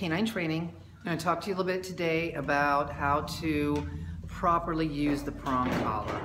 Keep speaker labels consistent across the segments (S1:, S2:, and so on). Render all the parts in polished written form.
S1: Canine Training. I'm going to talk to you a little bit today about how to properly use the prong collar.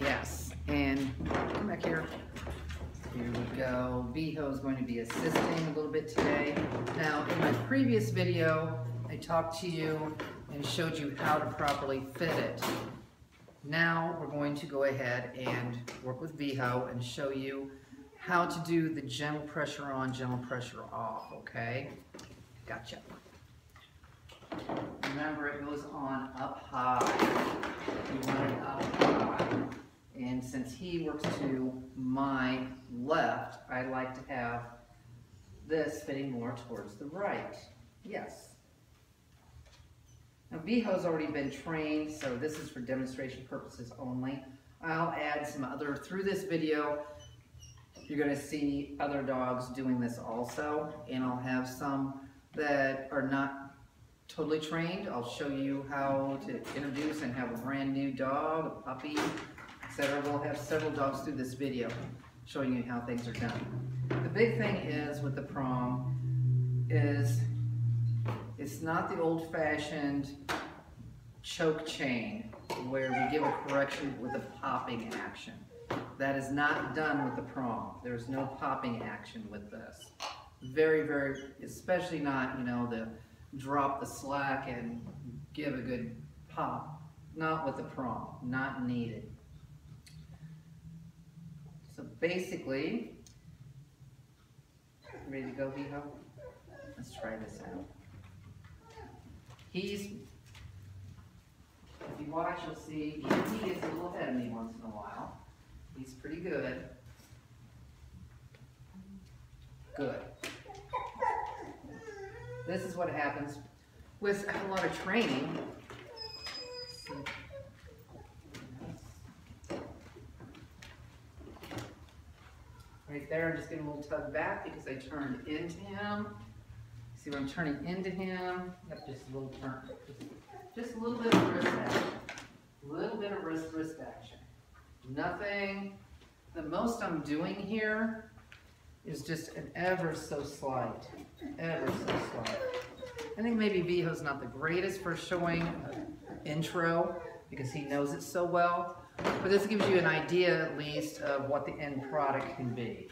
S1: Yes, and come back here. Here we go. Biho is going to be assisting a little bit today. Now, in my previous video, I talked to you and showed you how to properly fit it. Now, we're going to go ahead and work with Biho and show you how to do the gentle pressure on, gentle pressure off, okay? Gotcha. Remember, it goes on up high. You want it up high. And since he works to my left, I like to have this fitting more towards the right. Yes. Now, Biho's already been trained, so this is for demonstration purposes only. I'll add some other, through this video, you're going to see other dogs doing this also, and I'll have some that are not totally trained. I'll show you how to introduce and have a brand new dog, a puppy, etc. We'll have several dogs through this video showing you how things are done. The big thing is with the prong is it's not the old-fashioned choke chain where we give a correction with a popping action. That is not done with the prong. There's no popping action with this. Very, very, especially not, the drop the slack and give a good pop. Not with the prong, not needed. So basically, ready to go, Biho? Let's try this out. If you watch, you'll see, he gets a little ahead of me once in a while. He's pretty good. Good. This is what happens with a lot of training. Right there, I'm just getting a little tug back because I turned into him. See where I'm turning into him? Yep, just a little turn. Just a little bit of wrist action. A little bit of wrist action. Nothing. The most I'm doing here is just an ever so slight. Ever so slight. I think maybe Biho's not the greatest for showing an intro because he knows it so well. But this gives you an idea at least of what the end product can be.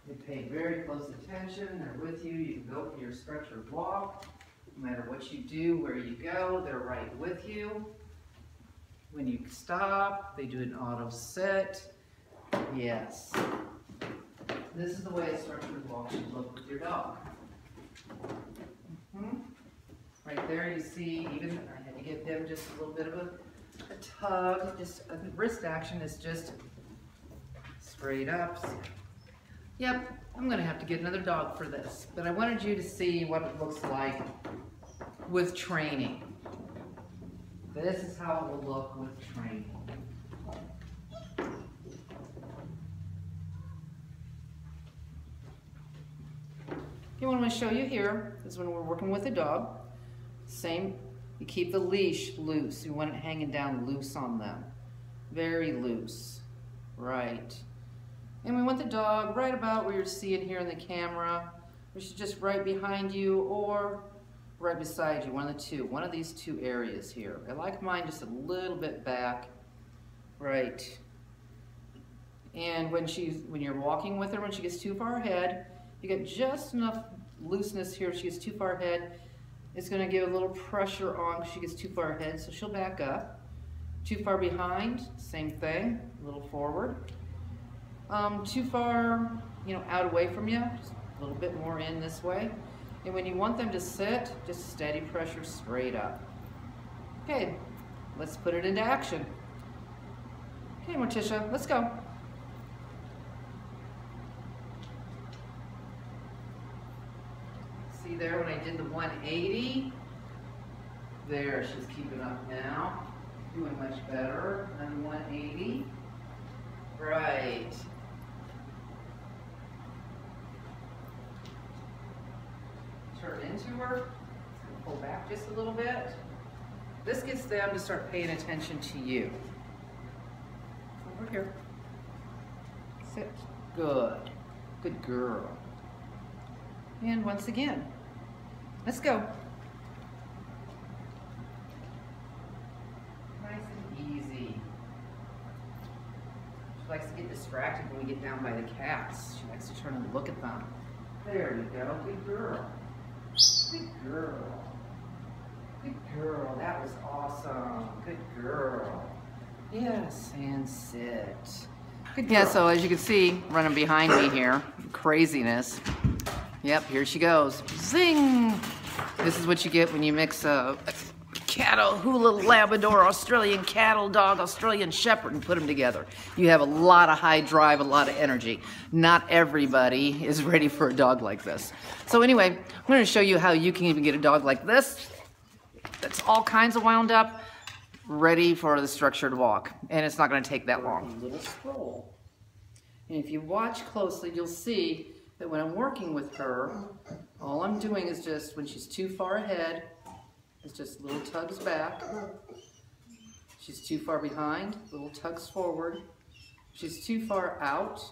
S1: You pay very close attention. They're with you. You can go for your stretch or walk. No matter what you do, where you go, they're right with you. When you stop, they do an auto sit. Yes. This is the way a structured walk should look with your dog. Right there you see, even I had to give them just a little bit of a tug. Just a wrist action is just straight up. Yep, I'm going to have to get another dog for this. But I wanted you to see what it looks like with training. This is how it will look with training. Okay, what I'm going to show you here is when we're working with a dog. Same, you keep the leash loose. You want it hanging down loose on them. Very loose. Right. And we want the dog right about where you're seeing here in the camera, which is just right behind you or right beside you, one of the two. One of these two areas here. I like mine just a little bit back. Right. And when you're walking with her, when she gets too far ahead, you get just enough looseness here. If she gets too far ahead, it's going to give a little pressure on because she gets too far ahead, so she'll back up. Too far behind, same thing, a little forward. Too far, out away from you, just a little bit more in this way. And when you want them to sit, just steady pressure straight up. Okay, let's put it into action. Okay, Morticia, let's go. See there when I did the 180? There, she's keeping up now. Doing much better than 180. Right. Turn into her. Pull back just a little bit. This gets them to start paying attention to you. Over here. Sit. Good. Good girl. And once again, Let's go. Nice and easy. She likes to get distracted when we get down by the cats. She likes to turn and look at them. There you go. Good girl. Good girl. Good girl. That was awesome. Good girl. Yes, and sit. Good girl. Yeah, so as you can see, running behind me here, craziness. Yep, here she goes. Zing! This is what you get when you mix a cattle, hula, Labrador, Australian cattle dog, Australian shepherd, and put them together. You have a lot of high drive, a lot of energy. Not everybody is ready for a dog like this. So anyway, I'm going to show you how you can even get a dog like this that's all kinds of wound up, ready for the structured walk. And it's not going to take that long. A little stroll. And if you watch closely, you'll see that when I'm working with her, all I'm doing is just, when she's too far ahead, it's just little tugs back. She's too far behind, little tugs forward. She's too far out,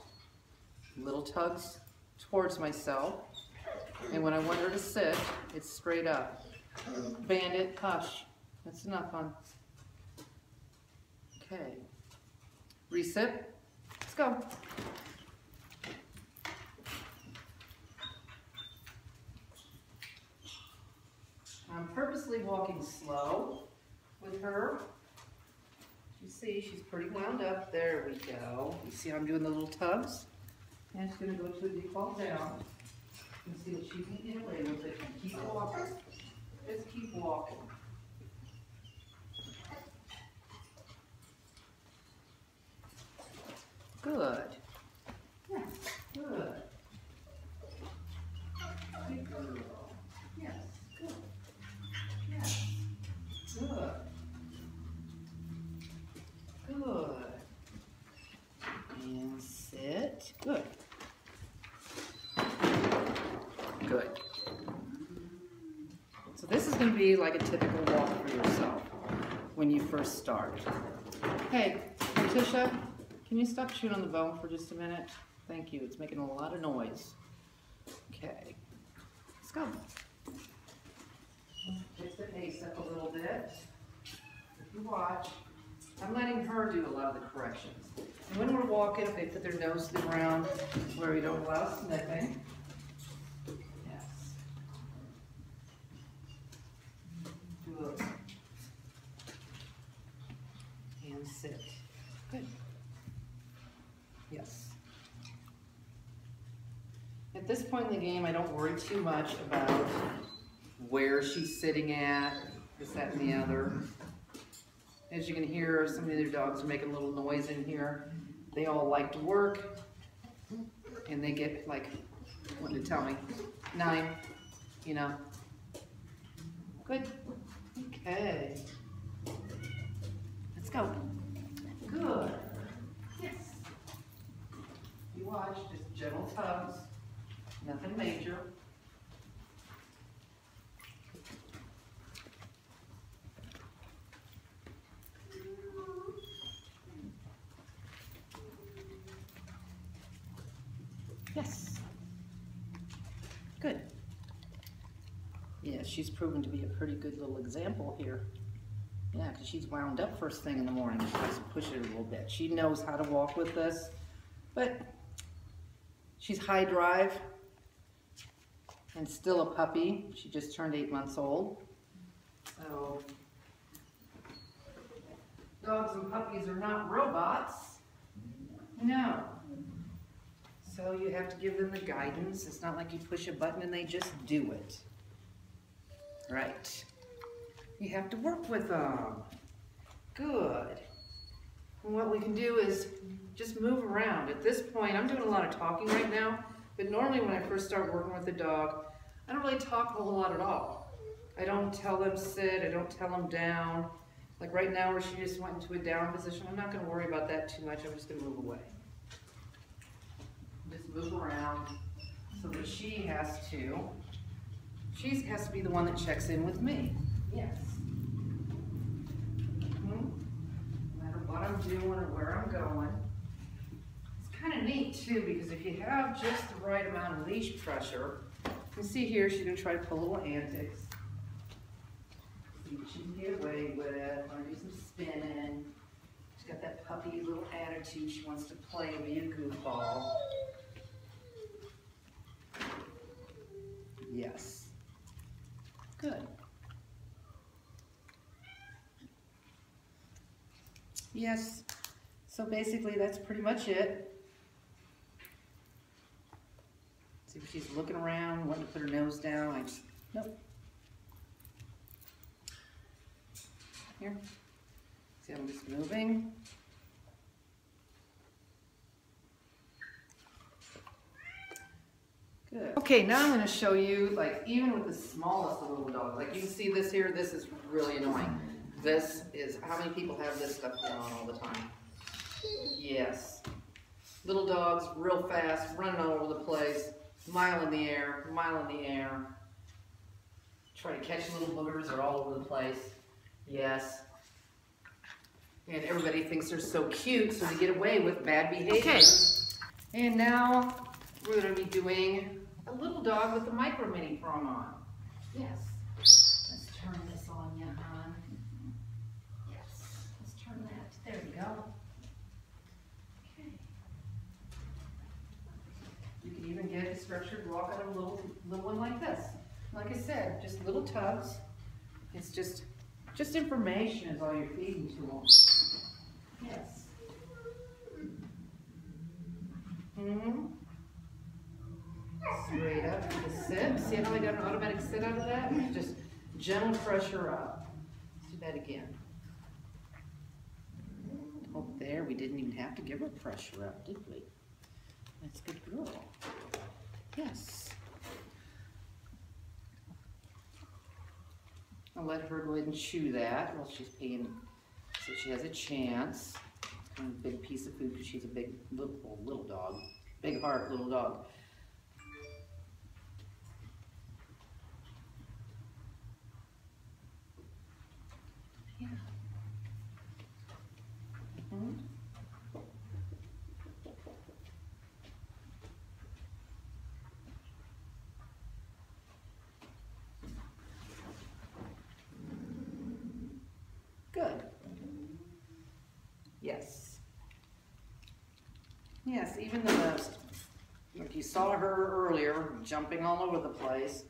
S1: little tugs towards myself. And when I want her to sit, it's straight up. Bandit, hush. That's enough, hon. Okay. Reset. Let's go. I'm purposely walking slow with her. You see, she's pretty wound up. There we go. You see how I'm doing the little tugs? And she's going to go to a default down. You can see that she can get away with it. And keep walking. Just keep walking. Good. Yeah, good. Good girl. Yes, good. Yes, good. Good. And sit. Good. Good. So this is going to be like a typical walk for yourself when you first start. Hey, Tisha, can you stop chewing on the bone for just a minute? Thank you. It's making a lot of noise. Okay. Let's go. Fix the pace up a little bit. If you watch, I'm letting her do a lot of the corrections. And when we're walking, if they put their nose to the ground where we don't allow sniffing. Yes. Good. And sit. Good. Yes. At this point in the game, I don't worry too much about where she's sitting at, this, that, and the other. As you can hear, some of the other dogs are making a little noise in here. They all like to work, and they get like, what did it tell me? 9, you know. Good. Okay. Let's go. Good. Yes. You watch, just gentle tugs. Nothing major. Yes. Good. Yeah, she's proven to be a pretty good little example here. Yeah, because she's wound up first thing in the morning. She has to push it a little bit. She knows how to walk with this, but she's high drive and still a puppy. She just turned 8 months old. So, dogs and puppies are not robots. No. So you have to give them the guidance. It's not like you push a button and they just do it. Right. You have to work with them. Good. And what we can do is just move around. At this point, I'm doing a lot of talking right now, but normally when I first start working with a dog, I don't really talk a whole lot at all. I don't tell them sit, I don't tell them down. Like right now where she just went into a down position, I'm not going to worry about that too much. I'm just going to move away. Just move around so that she has to be the one that checks in with me. Yes. No matter what I'm doing or where I'm going. It's kind of neat too, because if you have just the right amount of leash pressure, You see here, she's gonna try to pull little antics. See what she can get away with. Wanna do some spinning. She's got that puppy little attitude. She wants to play and be a goofball. Yes. Good. Yes. So basically, that's pretty much it. See if she's looking around, wanting to put her nose down. Nope. Here. See, I'm just moving. Good. Okay, now I'm going to show you, like, even with the smallest of little dogs, like you can see this here, this is really annoying. This is, how many people have this stuff going on all the time? Yes. Little dogs, real fast, running all over the place, mile in the air, mile in the air. Try to catch little boogers, they're all over the place. Yes. And everybody thinks they're so cute, so they get away with bad behavior. Okay. And now we're going to be doing a little dog with the micro mini prong on. Yes. Let's turn this on you, hon. Yes. Let's turn that. There you go. Okay. You can even get a structured walk out of a little one like this. Like I said, just little tugs. It's just information is all you're feeding to them. Yes. Straight up to the sit. See how I got an automatic sit out of that? Just gentle pressure up. Let's do that again. Oh, there, we didn't even have to give her pressure up, did we? That's a good girl. Yes. I'll let her go ahead and chew that while she's peeing, so she has a chance. It's kind of a big piece of food because she's a big little dog. Big heart little dog. Yeah. Good. Yes. Yes, even the, like you saw her earlier, jumping all over the place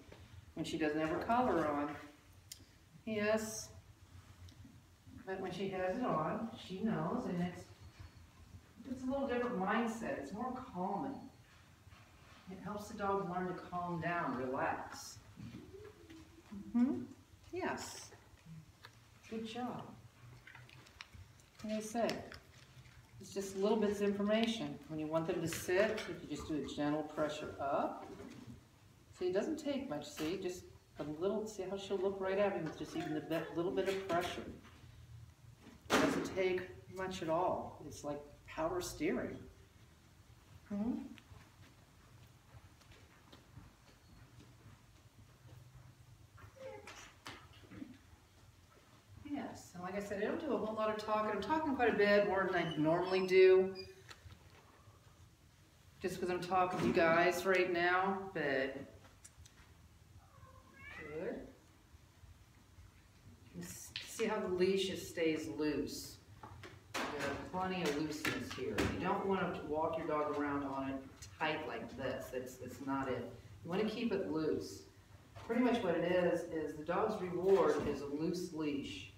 S1: when she doesn't have her collar on. Yes. But when she has it on, she knows, and it's a little different mindset. It's more calming. It helps the dog learn to calm down, relax. Yes. Good job. Like I said, it's just little bits of information. When you want them to sit, if you just do a gentle pressure up. See, it doesn't take much, see? Just a little, see how she'll look right at me with just even a little bit of pressure. It doesn't take much at all. It's like power steering. Yes, and like I said, I don't do a whole lot of talking. I'm talking quite a bit, more than I normally do. Just because I'm talking to you guys right now, but good. See how the leash stays loose. You have plenty of looseness here. You don't want to walk your dog around on it tight like this. That's not it. You want to keep it loose. Pretty much what it is the dog's reward is a loose leash.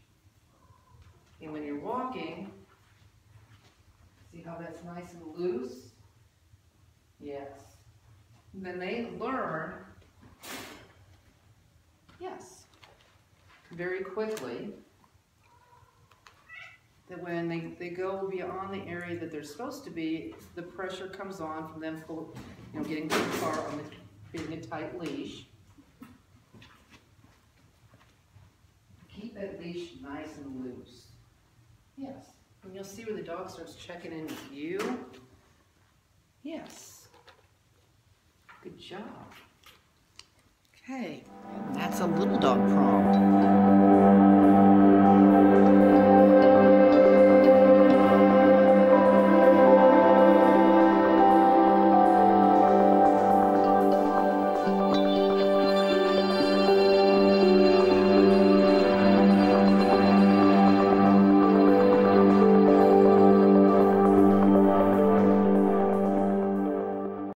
S1: And when you're walking, see how that's nice and loose? Yes. And then they learn, yes, very quickly, that when they go beyond the area that they're supposed to be, the pressure comes on from them getting too far on getting a tight leash. Keep that leash nice and loose. Yes. And you'll see where the dog starts checking in with you. Yes. Good job. Okay. And that's a little dog prong.